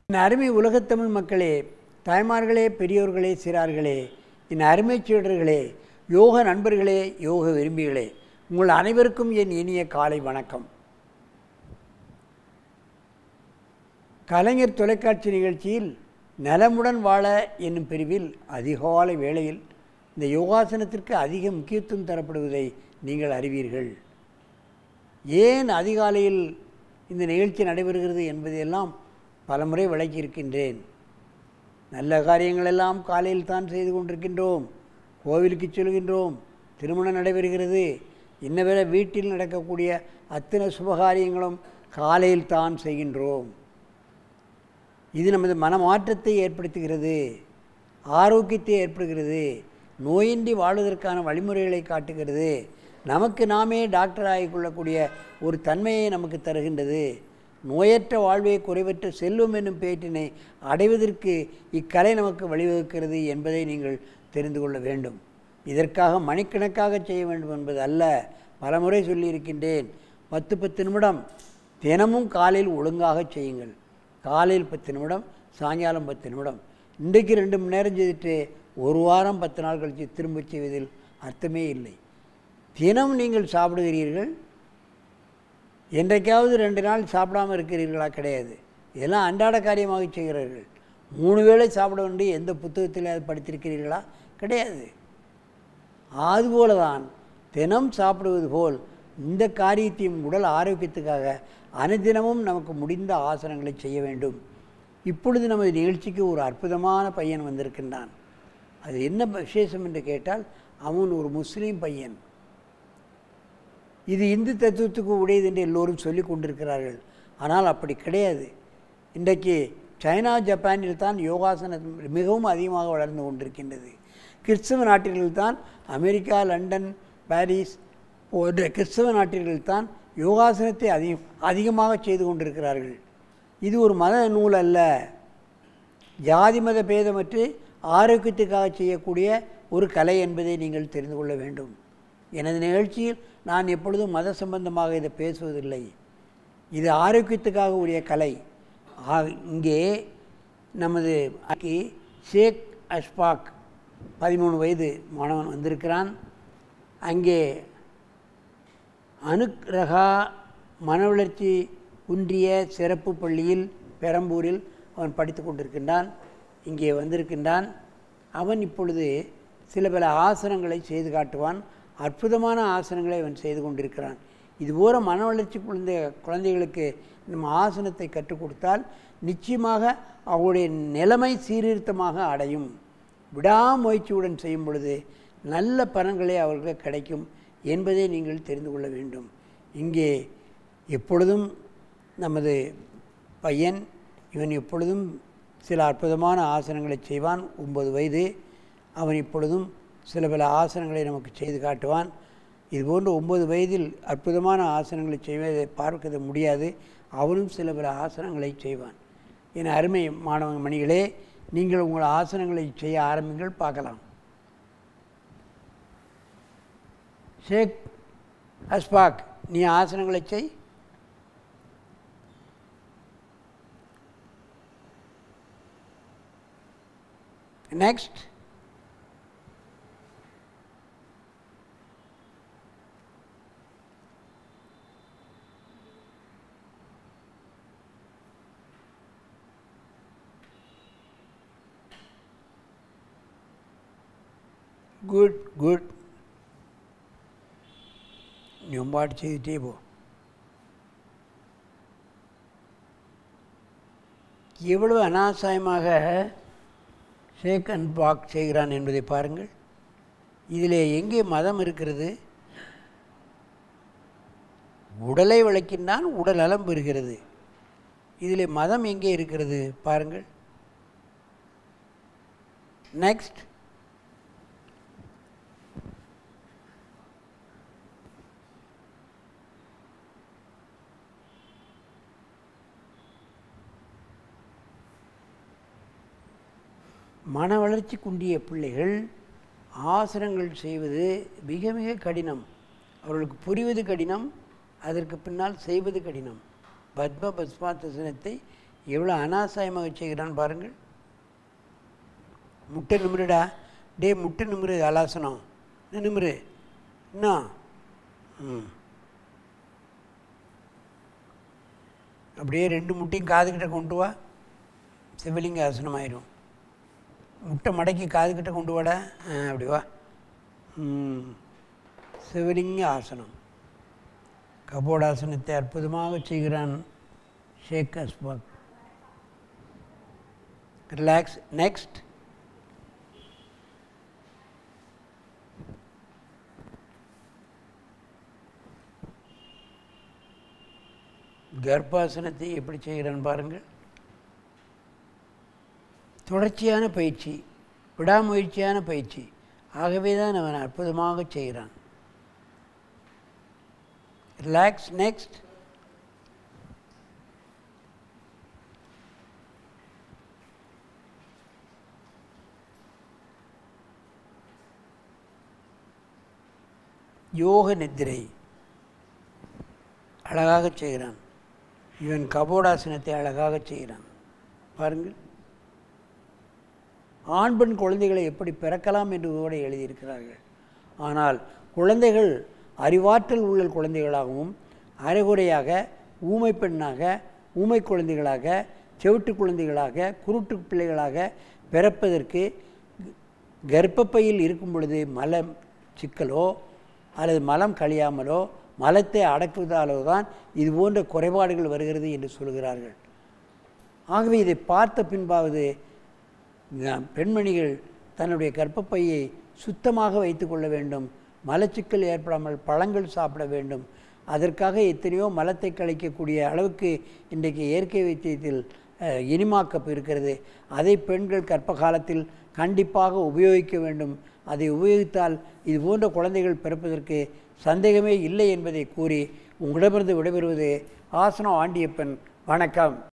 என் அருமை உலகத்தமிழ் மக்களே, தாய்மார்களே, பெரியோர்களே, சிறார்களே, என் அருமை சீடர்களே, யோக நண்பர்களே, யோக விரும்பிகளே, உங்கள் அனைவருக்கும் என் இனிய காலை வணக்கம். கலைஞர் தொலைக்காட்சி நிகழ்ச்சியில் நலமுடன் வாழ என்னும் பிரிவில் அதிகாலை வேளையில் இந்த யோகாசனத்திற்கு அதிக முக்கியத்துவம் தரப்படுவதை நீங்கள் அறிவீர்கள். ஏன் அதிகாலையில் இந்த நிகழ்ச்சி நடைபெறுகிறது என்பதையெல்லாம் பலமுறை விளக்கியிருக்கின்றேன். நல்ல காரியங்களெல்லாம் காலையில் தான் செய்து கொண்டிருக்கின்றோம். கோவிலுக்கு செல்கின்றோம், திருமணம் நடைபெறுகிறது, இன்னவரை வீட்டில் நடக்கக்கூடிய அத்தனை சுபகாரியங்களும் காலையில் தான் செய்கின்றோம். இது நமது மனமாற்றத்தை ஏற்படுத்துகிறது, ஆரோக்கியத்தை ஏற்படுகிறது, நோயின்றி வாழ்வதற்கான வழிமுறைகளை காட்டுகிறது, நமக்கு நாமே டாக்டர் ஆகிக்கொள்ளக்கூடிய ஒரு தன்மையை நமக்கு தருகின்றது. நோயற்ற வாழ்வை குறைவற்ற செல்வம் என்னும் பேட்டினை அடைவதற்கு இக்கலை நமக்கு வழிவகுக்கிறது என்பதை நீங்கள் தெரிந்து கொள்ள வேண்டும். இதற்காக மணிக்கணக்காக செய்ய வேண்டும் என்பது அல்ல. பலமுறை சொல்லியிருக்கின்றேன். 10 நிமிடம் தினமும் காலையில் ஒழுங்காக செய்யுங்கள். காலையில் 10 நிமிடம், சாயங்காலம் 10 நிமிடம். இன்றைக்கு 2 மணி நேரம் செய்துட்டு ஒரு வாரம் 10 நாள் கழித்து திரும்ப செய்வதில் அர்த்தமே இல்லை. தினம் நீங்கள் சாப்பிடுகிறீர்கள், என்றைக்காவது 2 நாள் சாப்பிடாமல் இருக்கிறீர்களா? கிடையாது. இதெல்லாம் அன்றாட காரியமாக செய்கிறார்கள். 3 வேளை சாப்பிட வேண்டிய எந்த புத்தகத்தில் அது படித்திருக்கிறீர்களா? கிடையாது. அதுபோல தான் தினம் சாப்பிடுவது போல் இந்த காரியத்தையும் உடல் ஆரோக்கியத்துக்காக அனுதினமும் நமக்கு முடிந்த ஆசனங்களை செய்ய வேண்டும். இப்பொழுது நமது நிகழ்ச்சிக்கு ஒரு அற்புதமான பையன் வந்திருக்கின்றான். அது என்ன விசேஷம் என்று கேட்டால், அவன் ஒரு முஸ்லீம் பையன். இது இந்து தத்துவத்துக்கு உடையது என்று எல்லோரும் சொல்லி கொண்டிருக்கிறார்கள். ஆனால் அப்படி கிடையாது. இன்றைக்கு சைனா, ஜப்பானில் தான் யோகாசனம் மிகவும் அதிகமாக வளர்ந்து கொண்டிருக்கின்றது. கிறிஸ்தவ நாட்டில்தான், அமெரிக்கா, லண்டன், பாரிஸ் போன்ற கிறிஸ்தவ நாட்டில்தான் யோகாசனத்தை அதிகமாக செய்து கொண்டிருக்கிறார்கள். இது ஒரு மத நூல் அல்ல. ஜாதி மத பேதமற்று ஆரோக்கியத்துக்காக செய்யக்கூடிய ஒரு கலை என்பதை நீங்கள் தெரிந்து கொள்ள வேண்டும். எனது நிகழ்ச்சியில் நான் எப்பொழுதும் மத சம்பந்தமாக இதை பேசுவதில்லை. இது ஆரோக்கியத்துக்காக உரிய கலை. இங்கே நமது ஷேக் அஷ்பாக் 13 வயது மாணவன் வந்திருக்கிறான். அங்கே அனுக்ரகா மனவளர்ச்சி குன்றிய சிறப்பு பள்ளியில் பெரம்பூரில் அவன் படித்து கொண்டிருக்கின்றான். இங்கே வந்திருக்கின்றான். அவன் இப்பொழுது சில பல ஆசனங்களை செய்து காட்டுவான். அற்புதமான ஆசனங்களை அவன் செய்து கொண்டிருக்கிறான். இதுபோல மன வளர்ச்சி குழந்தைகளுக்கு நம்ம ஆசனத்தை கற்றுக் கொடுத்தால் நிச்சயமாக அவருடைய நிலைமை சீர்திருத்தமாக அடையும். விடாமுயற்சியுடன் செய்யும் பொழுது நல்ல பலன்களே அவர்களுக்கு கிடைக்கும் என்பதை நீங்கள் தெரிந்து கொள்ள வேண்டும். இங்கே எப்பொழுதும் நமது பையன் இவன் எப்பொழுதும் சில அற்புதமான ஆசனங்களை செய்வான். 9 வயது. அவன் இப்பொழுதும் சில பல ஆசனங்களை நமக்கு செய்து காட்டுவான். இதுபோன்று 9 வயதில் அற்புதமான ஆசனங்களை செய்வதை பார்க்க முடியாது. அவனும் சில பல ஆசனங்களை செய்வான். என் அருமை மாணவ மணிகளே, நீங்கள் உங்கள் ஆசனங்களை செய்ய ஆரம்பிங்கள், பார்க்கலாம். ஷேக் அஷ்பாக், நீ ஆசனங்களை செய். நெக்ஸ்ட். Good good. நீ பாட்டு செய்துட்டே போ. எவ்வளவு அனாவசியமாக ஷேக் அஷ்பாக் செய்கிறான் என்பதை பாருங்கள். இதில் எங்கே மதம் இருக்கிறது? உடலை விளக்கின்றான், உடல் நலம் பெறுகிறது. இதில் மதம் எங்கே இருக்கிறது பாருங்கள். நெக்ஸ்ட். மன வளர்ச்சி குன்றிய பிள்ளைகள் ஆசனங்கள் செய்வது மிக மிக கடினம். அவர்களுக்கு புரிவது கடினம், அதற்கு பின்னால் செய்வது கடினம். பத்ம பஸ்மாசனத்தை எவ்வளோ அனாசாயமாக செய்கிறான் பாருங்கள். முட்டை நிமிருடா, டே முட்டை நிமிரு, அலாசனம் நிமிரு, இன்னும் அப்படியே 2 முட்டையும் காதுகிட்ட கொண்டு வா, சிவலிங்க ஆசனம் ஆயிடும். முட்டை மடக்கி காதுகிட்ட கொண்டு வாடா, அப்படி வா, சிவலிங்க ஆசனம். கபோடாசனத்தை அற்புதமாக செய்கிறான் ஷேக் அஸ்பாக். ரிலாக்ஸ். நெக்ஸ்ட், கர்ப்பாசனத்தை எப்படி செய்கிறான் பாருங்கள். தொடர்ச்சியான பயிற்சி, விடாமுயற்சியான பயிற்சி. ஆகவே தான் அவன் அற்புதமாக செய்கிறான். ரிலாக்ஸ். நெக்ஸ்ட், யோக நித்திரை அழகாக செய்கிறான். இவன் கபோடாசனத்தை அழகாக செய்கிறான் பாருங்கள். ஆண் பெண் குழந்தைகளை எப்படி பிறக்கலாம் என்று கூட எழுதியிருக்கிறார்கள். ஆனால் குழந்தைகள் அறிவாற்றல் உள்ள குழந்தைகளாகவும், அரைகுறையாக ஊமை பெண்ணாக, ஊமை குழந்தைகளாக, செவிட்டு குழந்தைகளாக, குருட்டு பிள்ளைகளாக பிறப்பதற்கு கர்ப்பப்பையில் இருக்கும் பொழுது மலம் சிக்கலோ அல்லது மலம் கழியாமலோ மலத்தை அடக்குவதாலோ தான் இது போன்ற குறைபாடுகள் வருகிறது என்று சொல்கிறார்கள். ஆகவே இதை பார்த்த பின்பாவது பெண்மணிகள் தன்னுடைய கர்ப்பப்பையை சுத்தமாக வைத்து கொள்ள வேண்டும். மலச்சிக்கல் ஏற்படாமல் பழங்கள் சாப்பிட வேண்டும். அதற்காக எத்தனையோ மலத்தை கழிக்கக்கூடிய அளவுக்கு இன்றைக்கு இயற்கை வைத்தியத்தில் இனிமாக்கப் இருக்கிறது. அதை பெண்கள் கர்ப்ப காலத்தில் கண்டிப்பாக உபயோகிக்க வேண்டும். அதை உபயோகித்தால் இது போன்ற குழந்தைகள் பிறப்பதற்கு சந்தேகமே இல்லை என்பதை கூறி உங்களிடமிருந்து விடைபெறுவது ஆசனம் ஆண்டியப்பன். வணக்கம்.